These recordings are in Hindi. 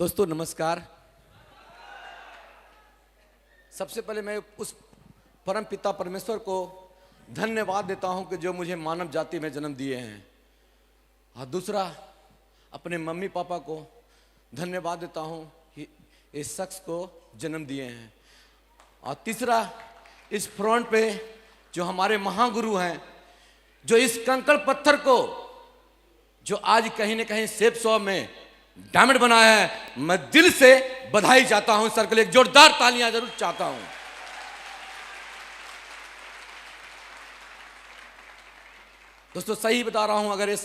दोस्तों नमस्कार। सबसे पहले मैं उस परम पिता परमेश्वर को धन्यवाद देता हूं कि जो मुझे मानव जाति में जन्म दिए हैं, और दूसरा अपने मम्मी पापा को धन्यवाद देता हूं कि इस शख्स को जन्म दिए हैं, और तीसरा इस फ्रंट पे जो हमारे महागुरु हैं, जो इस कंकड़ पत्थर को जो आज कहीं न कहीं सेफ सौ में डायमंड बनाया है, मैं दिल से बधाई चाहता हूं। सर के लिए एक जोरदार तालियां जरूर चाहता हूं। दोस्तों सही बता रहा हूं, अगर इस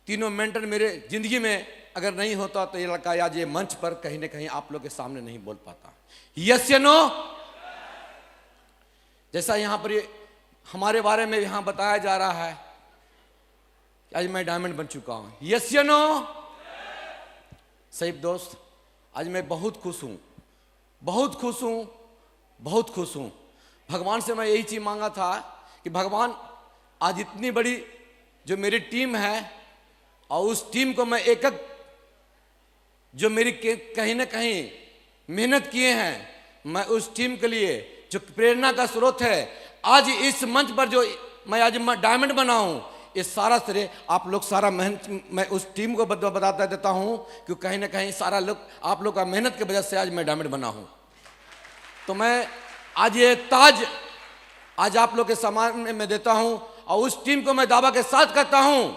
तीनों मेंटर मेरे जिंदगी में अगर नहीं होता तो ये लड़का आज ये मंच पर कहीं ना कहीं आप लोग के सामने नहीं बोल पाता। यस या नो? जैसा यहां पर ये हमारे बारे में यहां बताया जा रहा है, आज मैं डायमंड बन चुका हूं। यस या नो? सही दोस्त, आज मैं बहुत खुश हूं, बहुत खुश हूं, बहुत खुश हूं। भगवान से मैं यही चीज मांगा था कि भगवान आज इतनी बड़ी जो मेरी टीम है, और उस टीम को मैं एक एक जो मेरी कहीं ना कहीं मेहनत किए हैं, मैं उस टीम के लिए जो प्रेरणा का स्रोत है, आज इस मंच पर जो मैं आज डायमंड बना हूं, ये सारा श्रेय आप लोग, सारा मेहनत मैं उस टीम को बताता देता हूं कि कहीं ना कहीं सारा लोग आप लोग का मेहनत की वजह से आज मैं डायमंड बना हूं। तो मैं आज ये ताज आज आप लोग के सामने में देता हूं, और उस टीम को मैं दावा के साथ कहता हूं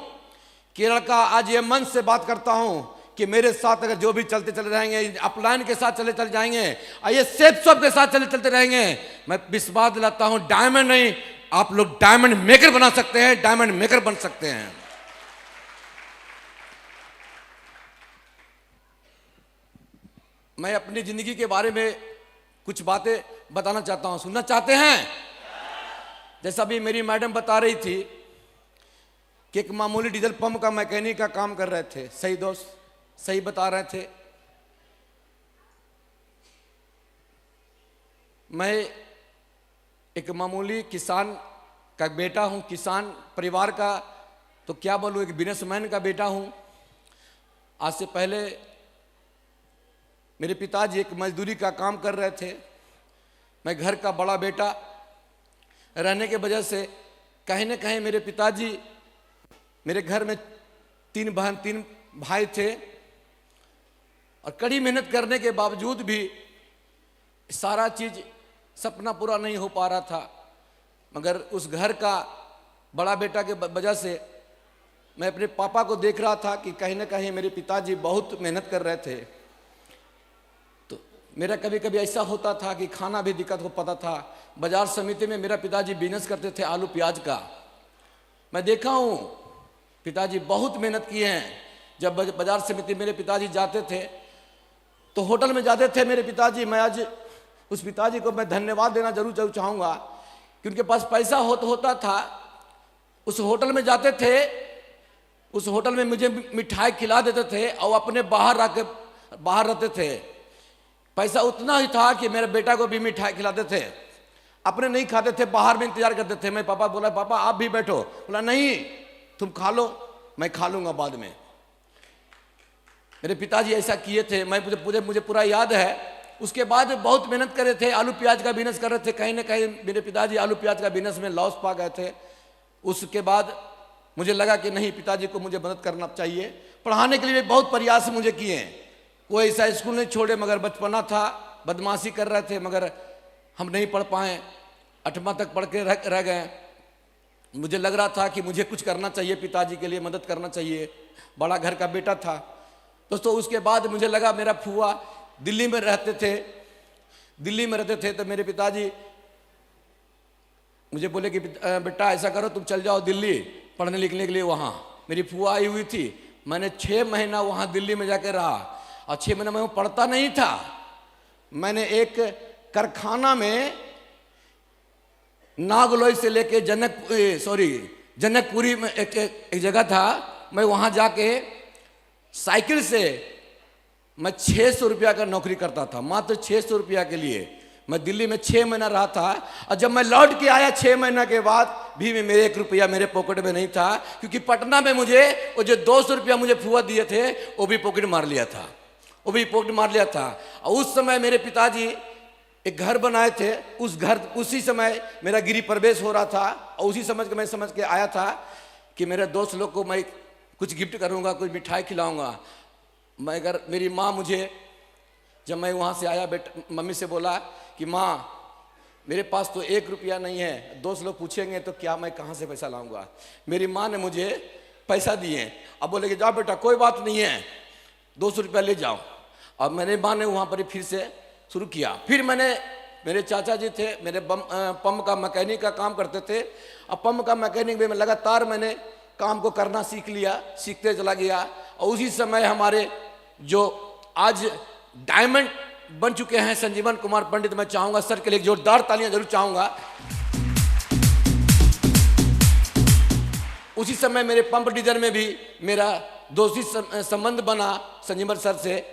कि लड़का आज ये मन से बात करता हूं कि मेरे साथ अगर जो भी चलते चले रहेंगे, अपलाइन के साथ चले चले जाएंगे, और ये सेफ सब के साथ चले चलते रहेंगे, मैं विश्वास दिलाता हूं डायमंड नहीं, आप लोग डायमंड मेकर बना सकते हैं, डायमंड मेकर बन सकते हैं। मैं अपनी जिंदगी के बारे में कुछ बातें बताना चाहता हूं, सुनना चाहते हैं? जैसा भी मेरी मैडम बता रही थी कि एक मामूली डीजल पंप का मैकेनिक का काम कर रहे थे। सही दोस्त, सही बता रहे थे। मैं एक मामूली किसान का बेटा हूं, किसान परिवार का, तो क्या बोलूं, एक बिजनेसमैन का बेटा हूं। आज से पहले मेरे पिताजी एक मजदूरी का काम कर रहे थे। मैं घर का बड़ा बेटा रहने के वजह से कहीं ना कहीं मेरे पिताजी, मेरे घर में 3 बहन 3 भाई थे, और कड़ी मेहनत करने के बावजूद भी सारा चीज सपना पूरा नहीं हो पा रहा था। मगर उस घर का बड़ा बेटा के वजह से मैं अपने पापा को देख रहा था कि कहीं ना कहीं मेरे पिताजी बहुत मेहनत कर रहे थे। तो मेरा कभी कभी ऐसा होता था कि खाना भी दिक्कत हो पाता था। बाजार समिति में मेरा पिताजी बिजनेस करते थे आलू प्याज का। मैं देखा हूँ पिताजी बहुत मेहनत किए हैं। जब बाजार समिति मेरे पिताजी जाते थे तो होटल में जाते थे मेरे पिताजी। मैं आज उस पिताजी को मैं धन्यवाद देना जरूर चाहूँगा कि उनके पास पैसा होता था। उस होटल में जाते थे, उस होटल में मुझे मिठाई खिला देते थे, और अपने बाहर रहते थे। पैसा उतना ही था कि मेरे बेटा को भी मिठाई खिलाते थे, अपने नहीं खाते थे, बाहर में इंतजार करते थे। मैं पापा बोला, पापा आप भी बैठो। बोला नहीं, तुम खा लो, मैं खा लूंगा बाद में। मेरे पिताजी ऐसा किए थे, मुझे पूरा याद है। उसके बाद बहुत मेहनत कर रहे थे, आलू प्याज का बिजनेस कर रहे थे। कहीं ना कहीं मेरे पिताजी आलू प्याज का बिजनेस में लॉस पा गए थे। उसके बाद मुझे लगा कि नहीं, पिताजी को मुझे मदद करना चाहिए। पढ़ाने के लिए बहुत प्रयास मुझे किए, कोई ऐसा स्कूल नहीं छोड़े, मगर बचपना था, बदमाशी कर रहे थे, मगर हम नहीं पढ़ पाए। 8वां तक पढ़ के रह गए। मुझे लग रहा था कि मुझे कुछ करना चाहिए, पिताजी के लिए मदद करना चाहिए, बड़ा घर का बेटा था। दोस्तों उसके बाद मुझे लगा, मेरा फूफा दिल्ली में रहते थे, तो मेरे पिताजी मुझे बोले कि बेटा ऐसा करो, तुम चल जाओ दिल्ली पढ़ने लिखने के लिए। वहाँ मेरी फूफा आई हुई थी। मैंने 6 महीना वहाँ दिल्ली में जाकर रहा, और 6 महीना मैं पढ़ता नहीं था। मैंने एक कारखाना में नागलोई से लेके जनकपुरी में एक जगह था, मैं वहाँ जाके साइकिल से मैं 600 रुपया का नौकरी करता था, मात्र 600 रुपया के लिए। मैं दिल्ली में 6 महीना रहा था, और जब मैं लौट के आया 6 महीना के बाद भी मेरे 1 रुपया मेरे पॉकेट में नहीं था, क्योंकि पटना में मुझे वो जो 200 रुपया मुझे फुआ दिए थे वो भी पॉकेट मार लिया था। वो भी पॉकेट मार लिया था। और उस समय मेरे पिताजी एक घर बनाए थे, उसी समय मेरा गृह प्रवेश हो रहा था, और उसी मैं समझ के आया था कि मेरे दोस्त लोग को मैं कुछ गिफ्ट करूंगा, कुछ मिठाई खिलाऊंगा। मगर मेरी माँ मुझे, जब मैं वहाँ से आया, मम्मी से बोला कि माँ मेरे पास तो 1 रुपया नहीं है, दोस्त लोग पूछेंगे तो क्या मैं कहाँ से पैसा लाऊंगा। मेरी माँ ने मुझे पैसा दिए। अब बोले कि जाओ बेटा कोई बात नहीं है, 200 रुपया ले जाओ। अब मेरे माँ ने वहाँ पर फिर से शुरू किया। फिर मेरे चाचा जी थे, मेरे पंप का मैकेनिक का काम करते थे। अब पंप का मैकेनिक में लगातार मैंने काम को करना सीख लिया, सीखते चला गया। और उसी समय हमारे जो आज डायमंड बन चुके हैं संजीवन कुमार पंडित, मैं चाहूंगा सर के लिए जोरदार तालियां जरूर चाहूंगा। उसी समय मेरे पंप डीजल में भी मेरा दोस्ती संबंध बना संजीवन सर से।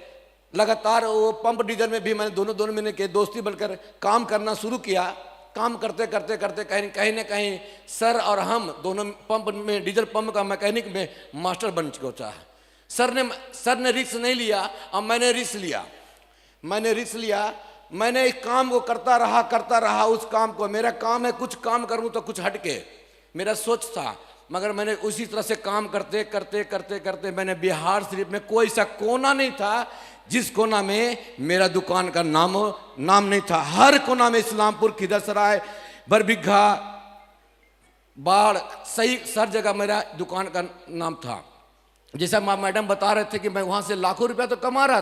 लगातार वो पंप डीजल में भी मैंने दोनों महीने के दोस्ती बनकर काम करना शुरू किया। काम करते करते करते कहीं ना कहीं सर और हम दोनों पंप में, डीजल पंप का मैकेनिक में मास्टर बन चुका है। सर ने रिस्क नहीं लिया और मैंने रिस्क लिया। मैंने एक काम को करता रहा उस काम को। मेरा काम है कुछ काम करूं तो कुछ हटके, मेरा सोच था। मगर मैंने उसी तरह से काम करते करते मैंने बिहार शरीफ में कोई सा कोना नहीं था जिस कोना में मेरा दुकान का नाम नहीं था। हर कोना में इस्लामपुर, खिदरसराय, बरबिघा, बाढ़, सही हर जगह मेरा दुकान का नाम था। जैसा मैडम बता रहे थे कि मैं वहाँ से लाखों रुपया तो कमा रहा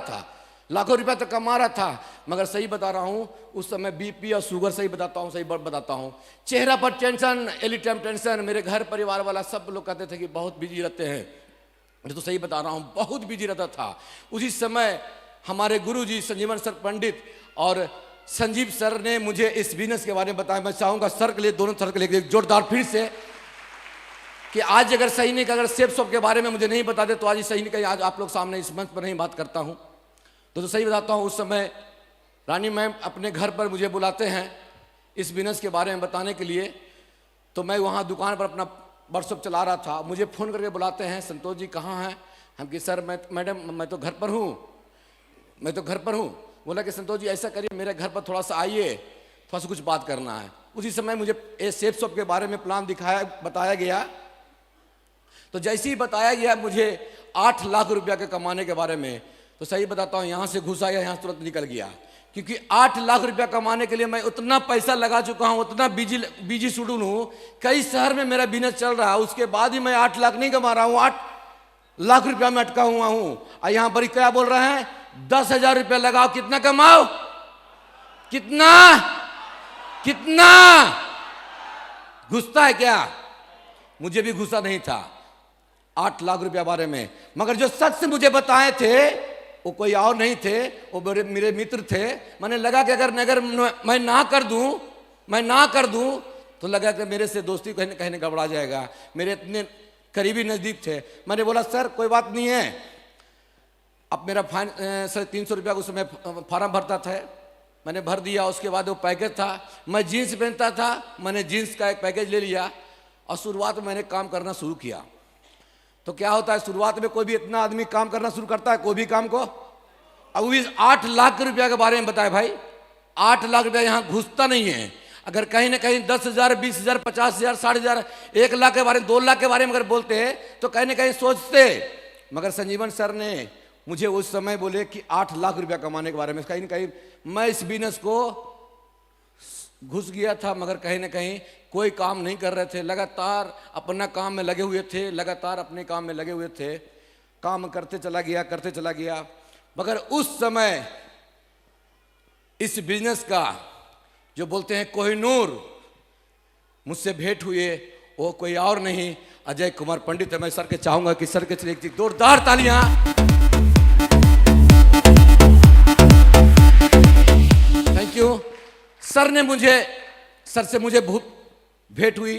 था, मगर सही बता रहा हूँ उस समय बीपी और शुगर, सही बताता हूँ, चेहरा पर टेंशन, एनी टाइम टेंशन। मेरे घर परिवार वाला सब लोग कहते थे कि बहुत बिजी रहते हैं, मैं तो सही बता रहा हूँ बहुत बिजी रहता था। उसी समय हमारे गुरुजी संजीवन सर पंडित और संजीव सर ने मुझे इस बिजनेस के बारे में बताया। मैं चाहूँगा सर के लिए, दोनों सर के लिए जोरदार फिर से कि आज अगर सही नहीं, अगर सेफ शॉप के बारे में मुझे नहीं बता दे तो आज सही नहीं कहीं आज आप लोग सामने इस मंच पर नहीं बात करता हूँ। तो सही बताता हूँ, उस समय रानी मैम अपने घर पर मुझे बुलाते हैं इस बिजनेस के बारे में बताने के लिए। तो मैं वहाँ दुकान पर अपना वर्कशॉप चला रहा था, मुझे फ़ोन करके बुलाते हैं, संतोष जी कहाँ हैं? हम कि सर मैडम मैं तो घर पर हूँ। बोला कि संतोष जी ऐसा करिए मेरे घर पर थोड़ा सा आइए, थोड़ा सा कुछ बात करना है। उसी समय मुझे ये सेफ शॉप के बारे में प्लान बताया गया। तो जैसे ही बताया गया मुझे 8 लाख रुपया के कमाने के बारे में, तो सही बताता हूँ यहाँ से घुस आया, यहाँ से तुरंत निकल गया। क्योंकि 8 लाख रुपया कमाने के लिए मैं उतना पैसा लगा चुका हूँ, उतना बिजी शेड्यूल हूँ, कई शहर में मेरा बिजनेस चल रहा है, उसके बाद ही मैं 8 लाख नहीं कमा रहा हूँ, 8 लाख रुपया में अटका हुआ हूँ। और यहाँ पर क्या बोल रहे हैं, 10,000 रुपया लगाओ, कितना कमाओ, कितना घुसता है क्या? मुझे भी घुसा नहीं था 8 लाख रुपया बारे में। मगर जो सच से मुझे बताए थे वो कोई और नहीं थे, वो मेरे मित्र थे। मैंने लगा कि अगर मैं ना कर दूं तो लगा कि मेरे से दोस्ती कहीं गड़बड़ा जाएगा। मेरे इतने करीबी नज़दीक थे। मैंने बोला सर कोई बात नहीं है, अब मेरा फाइन 350 रुपया उस समय फार्म भरता था, मैंने भर दिया। उसके बाद वो पैकेज था, मैं जीन्स पहनता था, मैंने जीन्स का एक पैकेज ले लिया और शुरुआत में मैंने काम करना शुरू किया। तो क्या होता है, शुरुआत में कोई भी इतना आदमी काम करना शुरू करता है कोई भी काम को। अब वो 8 लाख रुपया के बारे में बताए भाई, 8 लाख रुपया यहाँ घुसता नहीं है। अगर कहीं ना कहीं 10,000, 20,000, 50,000, 60,000, 1 लाख के बारे में, 2 लाख के बारे में अगर बोलते हैं तो कहीं ना कहीं सोचते। मगर संजीवन सर ने मुझे उस समय बोले कि 8 लाख रुपया कमाने के बारे में, कहीं ना कहीं मैं इस बिजनेस को घुस गया था। मगर कहीं ना कहीं कोई काम नहीं कर रहे थे, लगातार अपना काम में लगे हुए थे, काम करते चला गया। मगर उस समय इस बिजनेस का जो बोलते हैं कोहिनूर मुझसे भेंट हुए, वो कोई और नहीं अजय कुमार पंडित है। मैं सर के चाहूंगा कि सर के लिए एक जोरदार तालियां। Thank you. सर से मुझे बहुत भेंट हुई।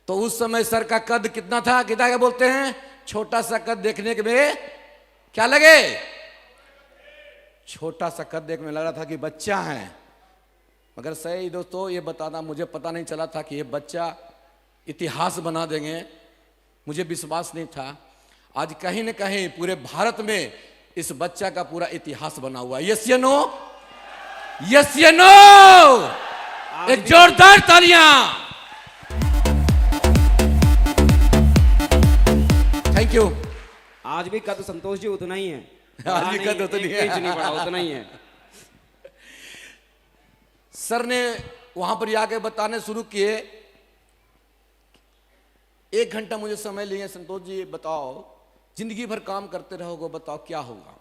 तो उस समय सर का कद कितना था, क्या बोलते हैं, छोटा सा कद देखने के में क्या लगे, छोटा सा कद देखने में लग रहा था कि बच्चा है। मगर सही दोस्तों ये बताना, मुझे पता नहीं चला था कि ये बच्चा इतिहास बना देंगे, मुझे विश्वास नहीं था। आज कहीं न कहीं पूरे भारत में इस बच्चा का पूरा इतिहास बना हुआ है। यस या नो? यस या नो? एक जोरदार तालियां। Thank you. आज भी कद संतोष जी उतना ही है। आज भी कद उतना ही है। नहीं बढ़ा, उतना ही है। सर ने वहां पर आके बताने शुरू किए। 1 घंटा मुझे समय लिए, संतोष जी बताओ जिंदगी भर काम करते रहोगे, बताओ क्या होगा,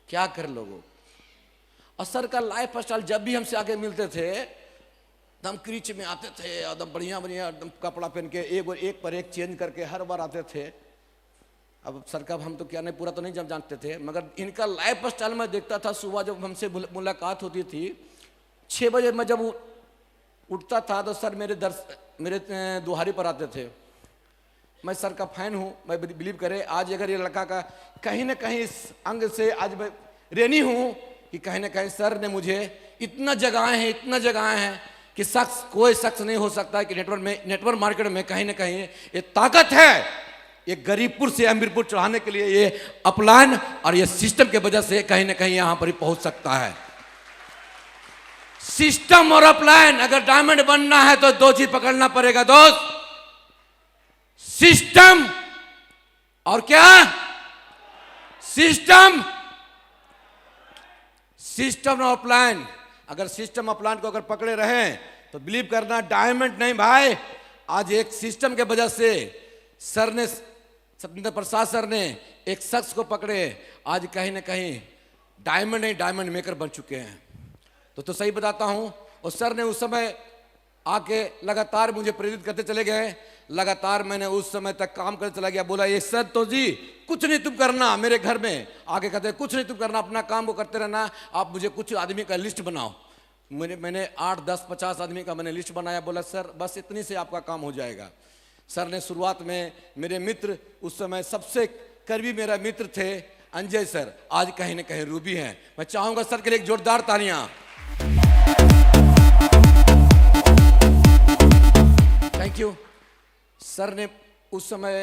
क्या कर लोगे। और सर का लाइफ स्टाइल जब भी हमसे आके मिलते थे एकदम क्रीच में आते थे, एकदम बढ़िया बढ़िया एकदम कपड़ा पहन के एक पर एक चेंज करके हर बार आते थे। अब सर का हम तो क्या नहीं, पूरा तो नहीं जब जानते थे, मगर इनका लाइफ स्टाइल में देखता था। सुबह जब हमसे मुलाकात होती थी 6 बजे मैं जब उठता था तो सर मेरे दुहारी पर आते थे। मैं सर का फैन हूँ, मैं बिलीव करे आज अगर ये लड़का का कहीं ना कहीं इस अंग से आज मैं रेनी हूँ कि कहीं ना कहीं सर ने मुझे इतना जगाए हैं कि कोई शख्स नहीं हो सकता है कि नेटवर्क मार्केट में कहीं ना कहीं ये ताकत है। ये गरीबपुर से अमीरपुर चढ़ाने के लिए ये अपलाइन और ये सिस्टम के वजह से कहीं ना कहीं यहां पर ही पहुंच सकता है। सिस्टम और अपलाइन, अगर डायमंड बनना है तो 2 चीज पकड़ना पड़ेगा दोस्त, सिस्टम और क्या? सिस्टम और अपलाइन। अगर सिस्टम अपलाइन को अगर पकड़े रहे तो बिलीव करना डायमंड नहीं भाई। आज एक सिस्टम के वजह से सर ने, सत्येंद्र प्रसाद सर ने एक शख्स को पकड़े, आज कहीं ना कहीं डायमंड नहीं डायमंड मेकर बन चुके हैं। तो सही बताता हूं। और सर ने उस समय आके लगातार मुझे प्रेरित करते चले गए। लगातार मैंने उस समय तक काम करते चला गया। बोला ये सर तो जी कुछ नहीं तुम करना, मेरे घर में आके कहते कुछ नहीं तुम करना, अपना काम को करते रहना, आप मुझे कुछ आदमी का लिस्ट बनाओ। मैंने 8, 10, 50 आदमी का मैंने लिस्ट बनाया। बोला सर बस इतनी से आपका काम हो जाएगा। सर ने शुरुआत में मेरे मित्र, उस समय सबसे करीबी मेरा मित्र थे अंजय सर, आज कहीं ना कहीं रूबी हैं। मैं चाहूंगा सर के लिए एक जोरदार तालियां। Thank you. सर ने उस समय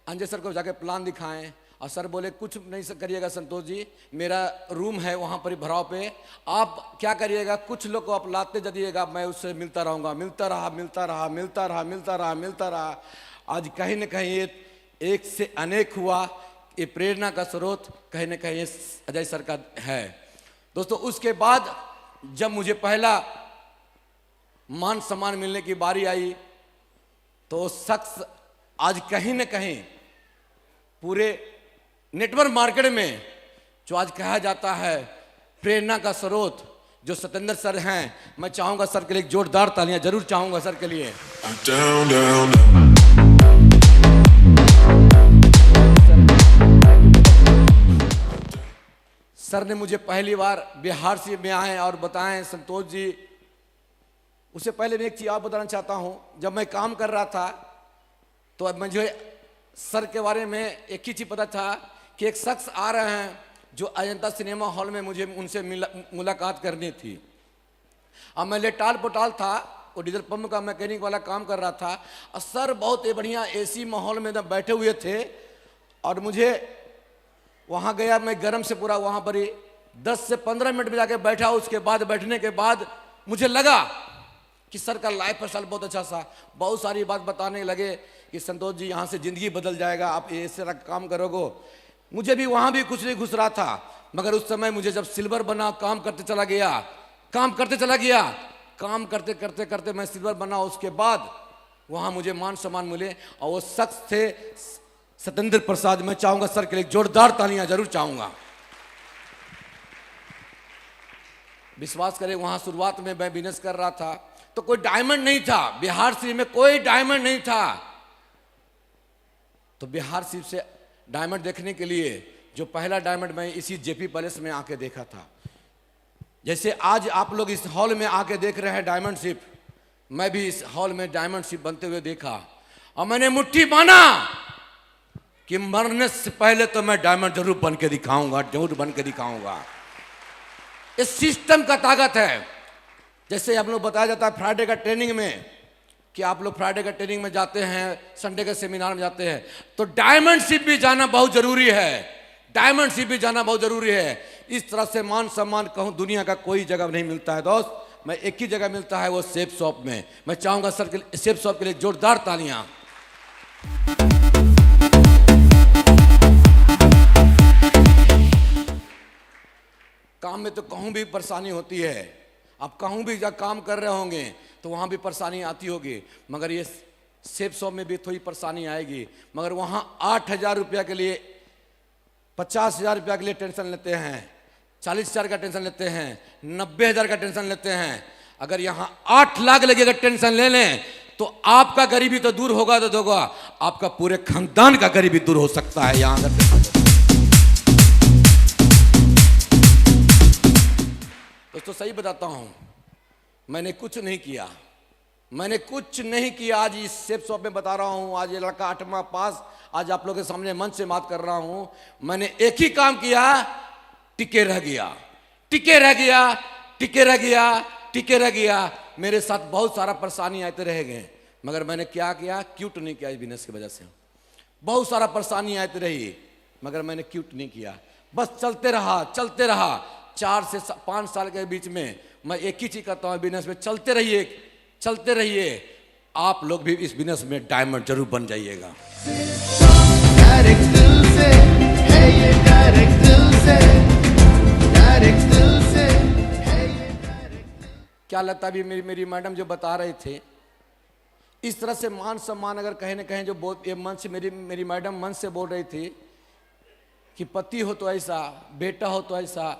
अंजय सर को जाके प्लान दिखाएं और सर बोले कुछ नहीं करिएगा संतोष जी, मेरा रूम है वहाँ पर भराव पे, आप क्या करिएगा कुछ लोग को आप लाते जाइएगा, मैं उससे मिलता रहूँगा। मिलता रहा। आज कहीं ना कहीं ये एक से अनेक हुआ। ये प्रेरणा का स्रोत कहीं ना कहीं अजय सर का है। दोस्तों उसके बाद जब मुझे पहला मान सम्मान मिलने की बारी आई तो शख्स आज कहीं ना कहीं पूरे नेटवर्क मार्केट में जो आज कहा जाता है प्रेरणा का स्रोत जो सत्येंद्र सर हैं, मैं चाहूंगा सर के लिए जोरदार तालियां जरूर चाहूंगा सर के लिए। सर ने मुझे पहली बार बिहार से में आए और बताएं संतोष जी, उससे पहले मैं एक चीज आप बताना चाहता हूं। जब मैं काम कर रहा था तो अब मुझे सर के बारे में एक ही चीज पता था कि एक शख्स आ रहे हैं जो अजंता सिनेमा हॉल में मुझे उनसे मुलाकात करनी थी। अब मैं लेटाल पोटाल था, वो डीजल पंप का मैकेनिक वाला काम कर रहा था और सर बहुत ही बढ़िया एसी माहौल में बैठे हुए थे और मुझे वहाँ गया, मैं गर्म से पूरा वहाँ पर ही 10 से 15 मिनट में जाके बैठा। उसके बाद बैठने के बाद मुझे लगा कि सर का लाइफ स्टाइल बहुत अच्छा सा, बहुत सारी बात बताने लगे कि संतोष जी यहाँ से ज़िंदगी बदल जाएगा, आप ऐसे काम करोगे। मुझे भी वहाँ भी कुछ नहीं घुस रहा था, मगर उस समय मुझे जब सिल्वर बना काम करते चला गया, काम करते करते मैं सिल्वर बना। उसके बाद वहाँ मुझे मान सम्मान मिले और वो शख्स थे सत्येंद्र प्रसाद। मैं चाहूँगा सर के लिए जोरदार तालियां जरूर चाहूँगा। विश्वास करें वहाँ शुरुआत में मैं बिजनेस कर रहा था तो कोई डायमंड नहीं था, बिहार सिटी में कोई डायमंड नहीं था। तो बिहार सिटी से डायमंड देखने के लिए जो पहला डायमंड मैं इसी जेपी पैलेस में आके देखा था। जैसे आज आप लोग इस हॉल में आके देख रहे हैं डायमंड शिप, मैं भी इस हॉल में डायमंड शिप बनते हुए देखा और मैंने मुट्ठी माना कि मरने से पहले तो मैं डायमंड जरूर बन के दिखाऊंगा, जरूर बन के दिखाऊंगा। इस सिस्टम का ताकत है। जैसे हम लोग बताया जाता है फ्राइडे का ट्रेनिंग में कि आप लोग फ्राइडे का ट्रेनिंग में जाते हैं, संडे के सेमिनार में जाते हैं, तो डायमंड शिप भी जाना बहुत जरूरी है। डायमंड शिप भी जाना बहुत जरूरी है। इस तरह से मान सम्मान कहूँ दुनिया का कोई जगह नहीं मिलता है दोस्त, मैं एक ही जगह मिलता है, वो सेफ शॉप में। मैं चाहूंगा सर के सेफ शॉप के लिए जोरदार तालियां। काम में तो कहूं भी परेशानी होती है, आप कहूं भी जब काम कर रहे होंगे तो वहां भी परेशानी आती होगी, मगर ये सेफ शॉप में भी थोड़ी परेशानी आएगी। मगर वहां 8,000 रुपया के लिए, 50,000 रुपया के लिए टेंशन लेते हैं, 40,000 का टेंशन लेते हैं, 90,000 का टेंशन लेते हैं। अगर यहाँ 8 लाख लगेगा टेंशन ले लें तो आपका गरीबी तो दूर होगा, तो होगा आपका पूरे खानदान का गरीबी दूर हो सकता है यहाँ अगर। दोस्तों सही बताता हूँ, मैंने कुछ नहीं किया, मैंने कुछ नहीं किया। आज इस सेफ शॉप में बता रहा हूँ, आज ये लड़का 8वां पास, आज आप लोगों के सामने मंच से बात कर रहा हूँ। मैंने एक ही काम किया, टिके रह गया, टिके रह गया, टिके रह गया, टिके रह गया। मेरे साथ बहुत सारा परेशानी आते रह गए, मगर मैंने क्या किया, क्यूट नहीं किया। इस बिजनेस की वजह से बहुत सारा परेशानी आती रही, मगर मैंने क्यूट नहीं किया, बस चलते रहा, चलते रहा। 4 से 5 साल के बीच में मैं एक ही चीज करता हूँ बिजनेस में, चलते रहिए, चलते रहिए। आप लोग भी इस बिजनेस में डायमंड जरूर बन जाइएगा। डायरेक्ट दिल से है ये, डायरेक्ट दिल से, डायरेक्ट दिल से है ये, डायरेक्ट। क्या लगता है मेरी मैडम जो बता रहे थे, इस तरह से मान सम्मान अगर कहीं ना कहीं जो बोल, ये मन से मेरी मैडम मन से बोल रही थी कि पति हो तो ऐसा, बेटा हो तो ऐसा,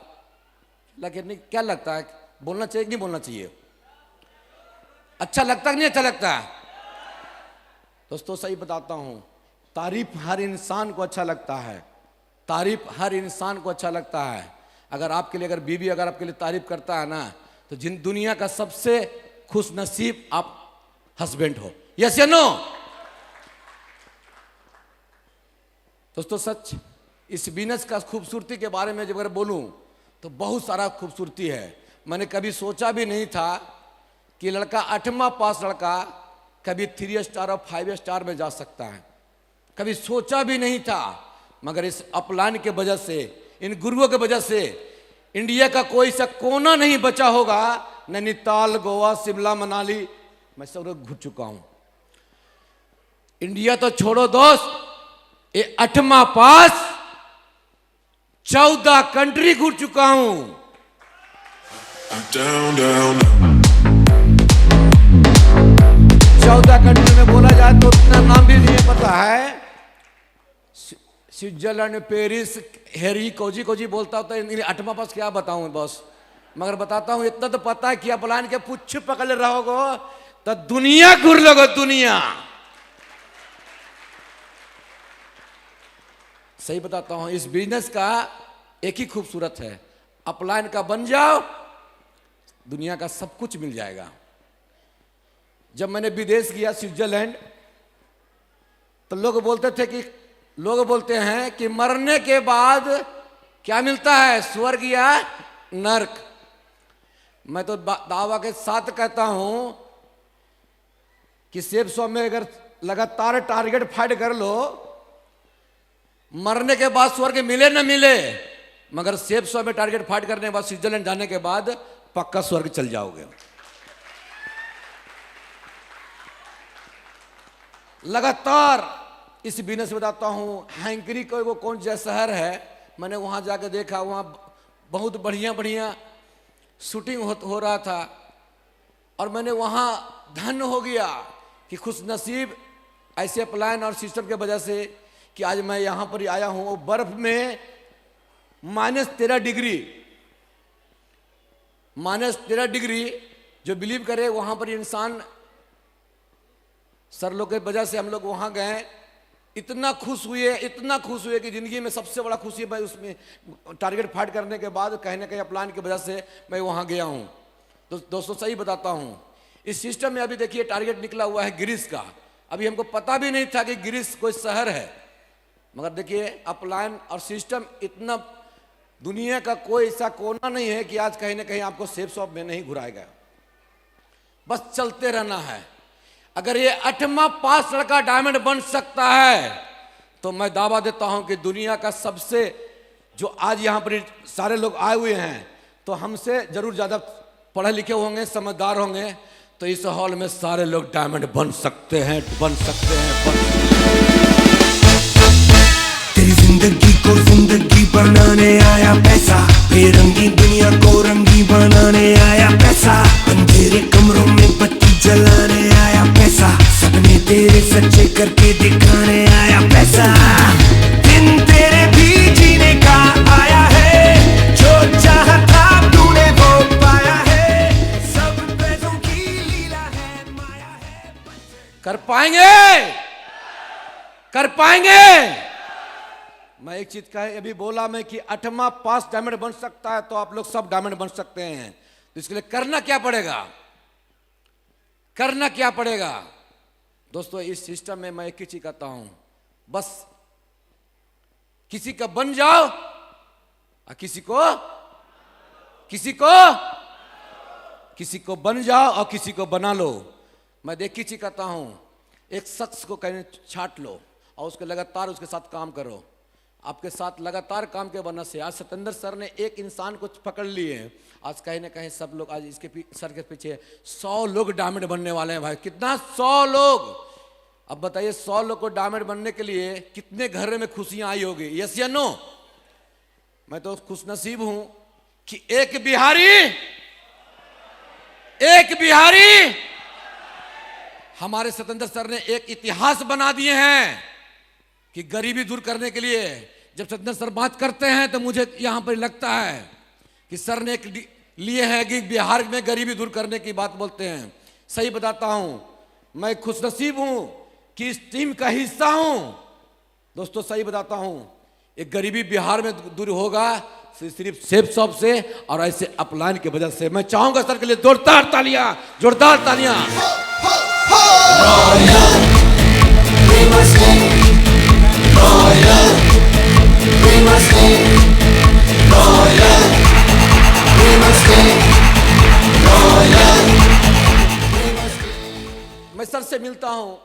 लेकिन क्या लगता है, बोलना चाहिए कि नहीं बोलना चाहिए? अच्छा लगता है कि नहीं अच्छा लगता है? दोस्तों सही बताता हूं, तारीफ हर इंसान को अच्छा लगता है, तारीफ हर इंसान को अच्छा लगता है। अगर आपके लिए, अगर बीवी अगर आपके लिए तारीफ करता है ना, तो जिन दुनिया का सबसे खुश नसीब आप हस्बैंड हो। यस या नो? दोस्तों सच, इस बिजनेस का खूबसूरती के बारे में जब अगर बोलूं तो बहुत सारा खूबसूरती है। मैंने कभी सोचा भी नहीं था कि लड़का 8वां पास लड़का कभी 3 स्टार और 5 स्टार में जा सकता है, कभी सोचा भी नहीं था। मगर इस अपलाइन के वजह से, इन गुरुओं के वजह से इंडिया का कोई सा कोना नहीं बचा होगा, नैनीताल, गोवा, शिमला, मनाली, मैं सब घूम चुका हूं। इंडिया तो छोड़ो दोस्त, ये 8वां पास 14 कंट्री घूम चुका हूं। down, down. 14 कंट्री में बोला जाए तो उतना नाम भी नहीं पता है। स्विट्जरलैंड, पेरिस, हेरी, कोजी बोलता होता है। 8वां पास क्या बताऊं बस, मगर बताता हूं इतना तो पता है कि अपलाइन के पुच्छ पकड़ रहोगे तो दुनिया घूर लोगे, दुनिया। सही बताता हूं, इस बिजनेस का एक ही खूबसूरत है, अपलाइन का बन जाओ, दुनिया का सब कुछ मिल जाएगा। जब मैंने विदेश गया स्विट्जरलैंड, तो लोग बोलते हैं कि मरने के बाद क्या मिलता है, स्वर्ग या नर्क। मैं तो दावा के साथ कहता हूं कि सेफ शॉप में अगर लगातार टारगेट फाइट कर लो, मरने के बाद स्वर्ग मिले न मिले, मगर सेफ शॉप में टारगेट फाइट करने के बाद, स्विट्जरलैंड जाने के बाद पक्का स्वर्ग चल जाओगे। लगातार इस बिजनेस में बताता हूं। हैंकरी को वो कौन सा शहर है, मैंने वहां जाकर देखा, वहां बहुत बढ़िया शूटिंग हो रहा था, और मैंने वहां धन्य हो गया कि खुश नसीब ऐसे प्लान और सिस्टम के वजह से कि आज मैं यहां पर आया हूं। वो बर्फ में -13 डिग्री, जो बिलीव करे वहां पर इंसान, सर लोग के वजह से हम लोग वहां गए, इतना खुश हुए कि जिंदगी में सबसे बड़ा खुशी मैं उसमें टारगेट फाइट करने के बाद कहीं ना कहीं प्लान की वजह से मैं वहां गया हूं। तो दोस्तों सही बताता हूं, इस सिस्टम में अभी देखिए टारगेट निकला हुआ है ग्रीस का। अभी हमको पता भी नहीं था कि ग्रीस कोई शहर है, मगर देखिए अपलाइन और सिस्टम, इतना दुनिया का कोई ऐसा कोना नहीं है कि आज कहीं ना कहीं आपको सेफ शॉप में नहीं घुराएगा। बस चलते रहना है। अगर ये 8वां पास लड़का डायमंड बन सकता है तो मैं दावा देता हूं कि दुनिया का सबसे, जो आज यहां पर सारे लोग आए हुए हैं तो हमसे जरूर ज्यादा पढ़े लिखे होंगे, समझदार होंगे, तो इस हॉल में सारे लोग डायमंड बन सकते हैं, बन सकते हैं। तेरी जिंदगी को जिंदगी बनाने आया पैसा, बेरंगी दुनिया को रंगी बनाने आया पैसा, अंधेरे कमरों में बत्ती जलाने आया पैसा, सपने तेरे सच्चे करके दिखाने आया पैसा, दिन तेरे भी जीने का आया है, जो चाहा था तूने वो पाया है, सब पैसों की लीला है, माया है। कर पाएंगे, कर पाएंगे। मैं एक चीज का अभी बोला मैं कि 8वां पास डायमंड बन सकता है, तो आप लोग सब डायमंड बन सकते हैं। तो इसके लिए करना क्या पड़ेगा, करना क्या पड़ेगा दोस्तों? इस सिस्टम में मैं एक ही चीज कहता हूं, बस किसी का बन जाओ और किसी को बन जाओ और किसी को बना लो। मैं एक ही चीज कहता हूं, एक शख्स को कहीं छांट लो और उसके लगातार उसके साथ काम करो। आपके साथ लगातार काम के वजह से आज सतेंद्र सर ने एक इंसान को पकड़ लिए हैं, आज कहीं ना कहीं सब लोग आज इसके सर के पीछे 100 लोग डायमंड बनने वाले हैं। भाई कितना, 100 लोग। अब बताइए 100 लोग को डायमंड बनने के लिए कितने घर में खुशियां आई होगी? यस या नो? मैं तो खुशनसीब हूं कि एक बिहारी हमारे सतेंद्र सर ने एक इतिहास बना दिए हैं कि गरीबी दूर करने के लिए जब सतेंद्र सर बात करते हैं तो मुझे यहां पर लगता है कि सर ने एक लिए हैं कि बिहार में गरीबी दूर करने की बात बोलते हैं। सही बताता हूं, मैं खुशनसीब हूं कि इस टीम का हिस्सा हूं। दोस्तों सही बताता हूं, एक गरीबी बिहार में दूर होगा सिर्फ सेफ शॉप से और ऐसे अपलाइन की वजह से। मैं चाहूंगा सर के लिए जोरदार तालियां, जोरदार तालियां। मैं सर से मिलता हूं,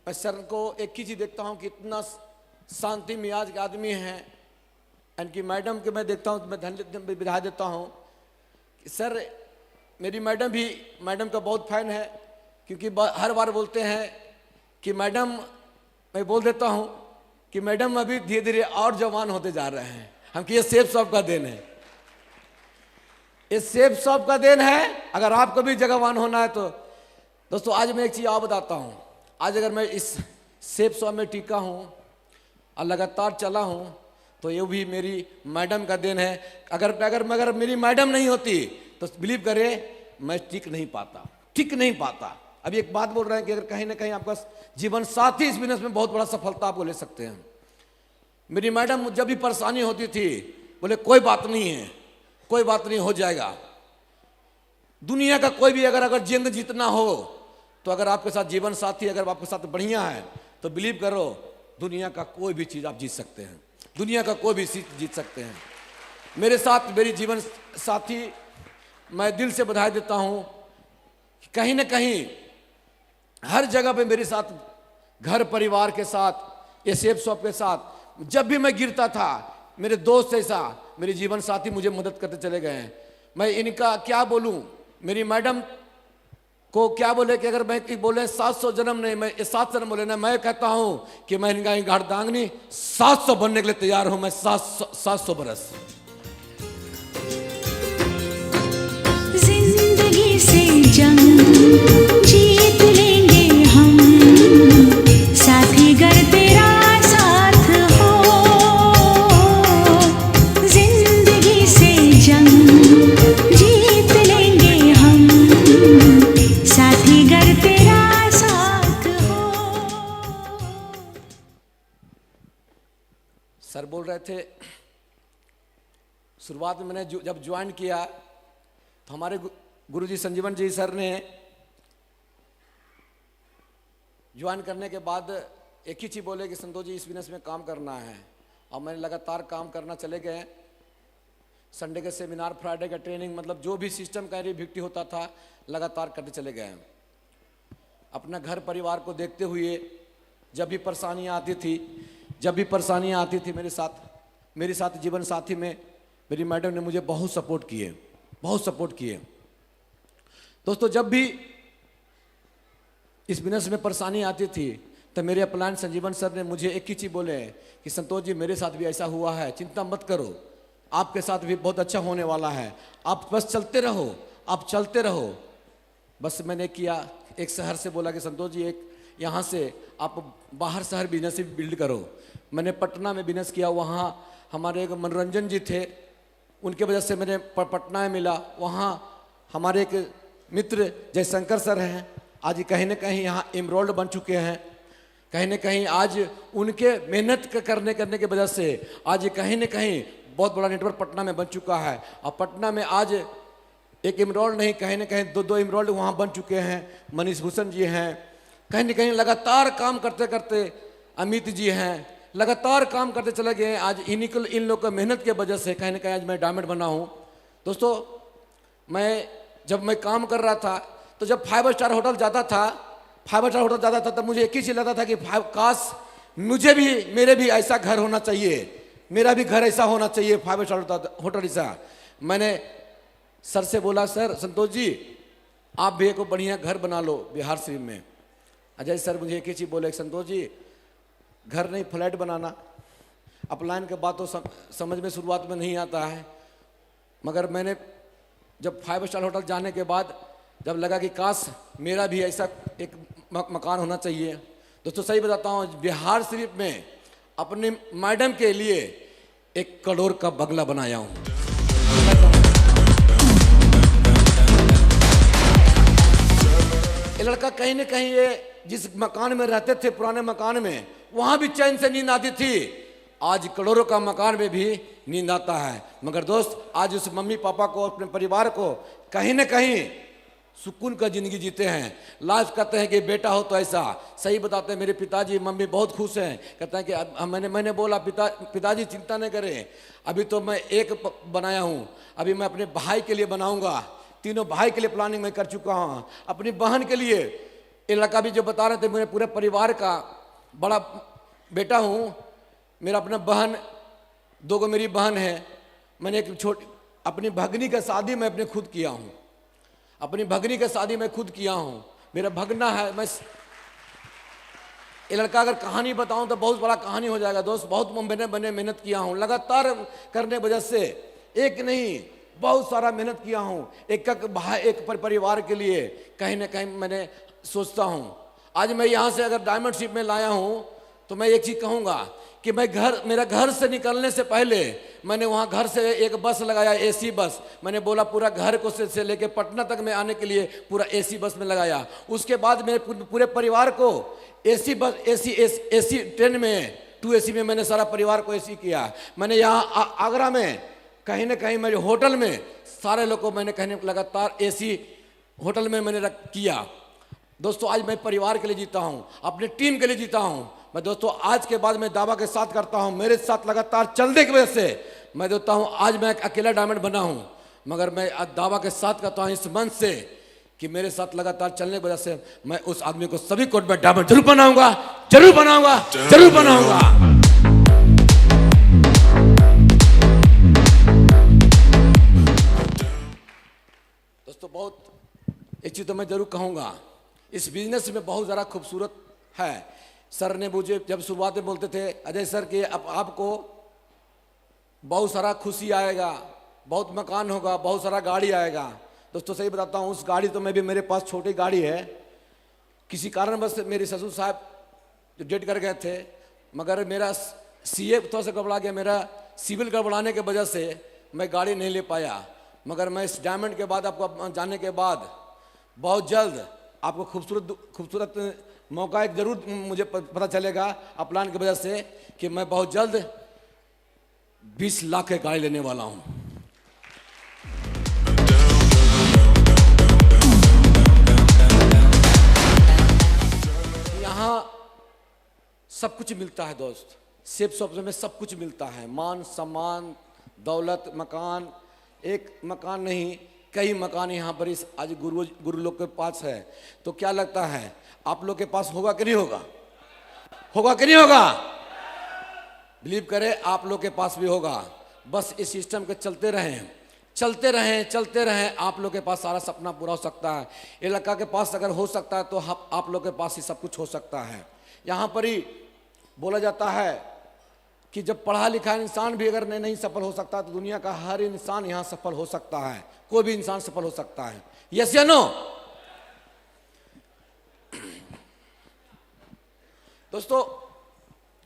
मैं सर को एक ही चीज देखता हूं कि इतना शांति मिजाज के आदमी हैं। इनकी मैडम के मैं देखता हूं तो मैं धन्यवाद बधाई देता हूं कि सर, मेरी मैडम भी मैडम का बहुत फैन है, क्योंकि हर बार बोलते हैं कि मैडम, मैं बोल देता हूं कि मैडम अभी धीरे धीरे और जवान होते जा रहे हैं। हम कि ये सेफ शॉप का देन है, ये सेफ शॉप का देन है। अगर आपको भी जगहवान होना है तो दोस्तों आज मैं एक चीज और बताता हूं। आज अगर मैं इस सेफ शॉप में टिका हूं और लगातार चला हूं तो ये भी मेरी मैडम का देन है। अगर मेरी मैडम नहीं होती तो बिलीव करे मैं टिक नहीं पाता। अभी एक बात बोल रहे हैं कि अगर कहीं ना कहीं आपका जीवन साथी इस बिजनेस में बहुत बड़ा सफलता आपको ले सकते हैं। मेरी मैडम जब भी परेशानी होती थी बोले कोई बात नहीं है, कोई बात नहीं, हो जाएगा। दुनिया का कोई भी अगर जंग जीतना हो तो अगर आपके साथ जीवन साथी अगर आपके साथ बढ़िया है तो बिलीव करो दुनिया का कोई भी चीज आप जीत सकते हैं, दुनिया का कोई भी चीज जीत सकते हैं। मेरे साथ मेरी जीवन साथी, मैं दिल से बधाई देता हूं कि कहीं ना कहीं हर जगह पे मेरे साथ, घर परिवार के साथ, ये सेफ शॉप के साथ, जब भी मैं गिरता था मेरे दोस्त ऐसा, मेरे जीवन साथी मुझे मदद करते चले गए हैं। मैं इनका क्या बोलूं, मेरी मैडम को क्या बोले कि अगर मैं बोले 700 जन्म नहीं, मैं 7 जन्म बोले ना, मैं कहता हूं कि मैं इनका घाटदांगनी 700 बनने के लिए तैयार हूं। मैं 700 बरस जिंदगी से जंग जीत लेंगे हम, साथी गर तेरा साथ हो। जिंदगी से जंग जीत लेंगे हम, साथी गर तेरा साथ हो। सर बोल रहे थे शुरुआत में मैंने जब ज्वाइन किया तो हमारे गुरुजी संजीवन जी सर ने ज्वाइन करने के बाद एक ही चीज बोले कि संतोष जी इस बिजनेस में काम करना है, और मैंने लगातार काम करना चले गए। संडे के सेमिनार, फ्राइडे का ट्रेनिंग, मतलब जो भी सिस्टम का एक्टिविटी होता था लगातार करते चले गए। अपना घर परिवार को देखते हुए जब भी परेशानियाँ आती थी मेरे साथ जीवन साथी में मेरी मैडम ने मुझे बहुत सपोर्ट किए। दोस्तों, जब भी इस बिजनेस में परेशानी आती थी तो मेरे अपलाइन संजीवन सर ने मुझे एक ही चीज़ बोले कि संतोष जी, मेरे साथ भी ऐसा हुआ है, चिंता मत करो, आपके साथ भी बहुत अच्छा होने वाला है, आप बस चलते रहो। बस मैंने किया, एक शहर से बोला कि संतोष जी, एक यहाँ से आप बाहर शहर बिजनेस बिल्ड करो। मैंने पटना में बिजनेस किया, वहाँ हमारे एक मनोरंजन जी थे, उनके वजह से मैंने पटना में मिला। वहाँ हमारे एक मित्र जयशंकर सर हैं, आज कहीं ना कहीं यहाँ एमरोल्ड बन चुके हैं। कहीं ना कहीं आज उनके मेहनत करने की वजह से आज कहीं ना कहीं बहुत बड़ा नेटवर्क पटना में बन चुका है। और पटना में आज एक एमरोल्ड नहीं, कहीं ना कहीं दो एमरोल्ड वहाँ बन चुके हैं। मनीष भूषण जी हैं, कहीं ना कहीं लगातार काम करते करते अमित जी हैं, लगातार काम करते चले गए। आज इन लोग की मेहनत के वजह से कहीं ना कहीं आज मैं डायमंड बना हूँ। दोस्तों, जब मैं काम कर रहा था तो जब 5 स्टार होटल जाता था तब मुझे एक ही चीज़ लगता था कि काश मेरे भी ऐसा घर होना चाहिए, मेरा भी घर ऐसा होना चाहिए, 5 स्टार होटल ऐसा। मैंने सर से बोला, सर संतोष जी, आप भी एक बढ़िया घर बना लो बिहार शरीफ में। अजय सर मुझे एक ही चीज़ बोले, संतोष जी, घर नहीं फ्लैट बनाना। अपलाइन के बात तो समझ में शुरुआत में नहीं आता है, मगर मैंने जब 5 स्टार होटल जाने के बाद जब लगा कि काश मेरा भी ऐसा एक मकान होना चाहिए। दोस्तों, सही बताता हूँ, बिहार शरीफ में अपने मैडम के लिए 1 करोड़ का बंगला बनाया हूँ। ये लड़का कहीं ना कहीं ये जिस मकान में रहते थे, पुराने मकान में, वहाँ भी चैन से नींद आती थी। आज करोड़ों का मकान में भी नींद आता है। मगर दोस्त, आज उस मम्मी पापा को, अपने परिवार को कहीं ना कहीं सुकून का जिंदगी जीते हैं। लास्ट कहते हैं कि बेटा हो तो ऐसा। सही बताते हैं, मेरे पिताजी मम्मी बहुत खुश हैं। कहते हैं कि मैंने बोला, पिताजी चिंता नहीं करें, अभी तो मैं एक बनाया हूँ, अभी मैं अपने भाई के लिए बनाऊंगा। तीनों भाई के लिए प्लानिंग मैं कर चुका हूँ, अपनी बहन के लिए। ये लड़का भी जो बता रहे थे, मेरे पूरे परिवार का बड़ा बेटा हूँ। मेरा अपना बहन, 2 मेरी बहन है। मैंने एक अपनी भगनी का शादी मैं अपने खुद किया हूँ, मेरा भगना है। ये लड़का अगर कहानी बताऊं तो बहुत बड़ा कहानी हो जाएगा दोस्त। बहुत मैंने मेहनत किया हूँ, लगातार करने वजह से, एक नहीं बहुत सारा मेहनत किया हूँ। एक परिवार के लिए कहीं ना कहीं मैंने सोचता हूँ। आज मैं यहाँ से अगर डायमंड शिप में लाया हूँ तो मैं एक चीज़ कहूँगा कि मेरा घर से निकलने से पहले मैंने वहाँ घर से एक बस लगाया, एसी बस। मैंने बोला पूरा घर को से लेके पटना तक में आने के लिए पूरा एसी बस में लगाया। उसके बाद मेरे पूरे परिवार को एसी ट्रेन में 2 AC में मैंने सारा परिवार को एसी किया। मैंने यहाँ आगरा में कहीं ना कहीं मेरे होटल में सारे लोग को मैंने कहीं लगातार एसी होटल में मैंने किया। दोस्तों, आज मैं परिवार के लिए जीता हूँ, अपने टीम के लिए जीता हूँ। मैं दोस्तों आज के बाद मैं दावा के साथ करता हूं, मेरे साथ लगातार चलने की वजह से मैं देता हूं आज मैं एक अकेला डायमंड बना हूं। मगर मैं आज दावा के साथ करता हूं इस मन से कि मेरे साथ लगातार चलने की वजह से मैं उस आदमी को सभी कोर्ट में डायमंड जरूर बनाऊंगा। दोस्तों, बहुत एक चीज तो मैं जरूर कहूंगा, इस बिजनेस में बहुत ज़्यादा खूबसूरत है। सर ने मुझे जब शुरुआत में बोलते थे, अजय सर कि अब आपको बहुत सारा खुशी आएगा, बहुत मकान होगा, बहुत सारा गाड़ी आएगा। दोस्तों, सही बताता हूँ, उस गाड़ी तो मैं भी, मेरे पास छोटी गाड़ी है। किसी कारणवश मेरे ससुर साहब जो डेट कर गए थे, मगर मेरा CA थोड़ा सा गड़बड़ा गया, मेरा सिविल गड़बड़ाने के वजह से मैं गाड़ी नहीं ले पाया। मगर मैं इस डायमंड के बाद, आपको जानने के बाद, बहुत जल्द आपको खूबसूरत मौका एक जरूर मुझे पता चलेगा अपलान की वजह से कि मैं बहुत जल्द 20 लाख की गाड़ी लेने वाला हूं। यहाँ सब कुछ मिलता है दोस्त, सेफ शॉप में सब कुछ मिलता है, मान सम्मान, दौलत, मकान। एक मकान नहीं, कई मकान यहाँ पर इस आज गुरु लोग के पास है। तो क्या लगता है आप लोग के पास होगा कि नहीं होगा? होगा कि नहीं होगा? बिलीव करें आप लोग के पास भी होगा। बस इस सिस्टम के चलते रहें, चलते रहें, चलते रहें, आप लोग के पास सारा सपना पूरा हो सकता है। इलाका के पास अगर हो सकता है तो आप लोग के पास ही सब कुछ हो सकता है। यहाँ पर ही बोला जाता है कि जब पढ़ा लिखा इंसान भी अगर नहीं सफल हो सकता तो दुनिया का हर इंसान यहाँ सफल हो सकता है। कोई भी इंसान सफल हो सकता है। यस या नो? दोस्तों,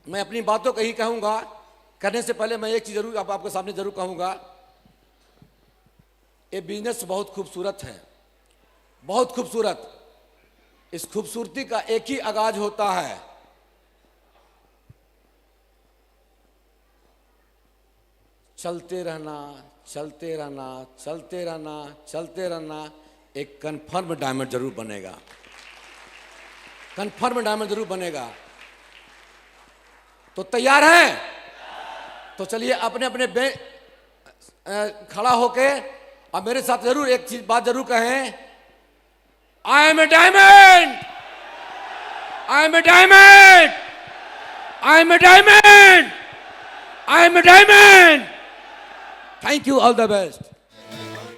मैं अपनी बातों को ही कहूंगा, करने से पहले मैं एक चीज जरूर आपके सामने जरूर कहूंगा। ये बिजनेस बहुत खूबसूरत है, बहुत खूबसूरत। इस खूबसूरती का एक ही आगाज होता है, चलते रहना, चलते रहना, चलते रहना, चलते रहना। एक कन्फर्म डायमंड जरूर बनेगा, कन्फर्म डायमंड जरूर बनेगा। तो तैयार हैं? तो चलिए अपने अपने खड़ा होके अब मेरे साथ जरूर एक चीज बात जरूर कहें। I am a diamond, I am a diamond, I am a diamond, I am a diamond. Thank you, all the best.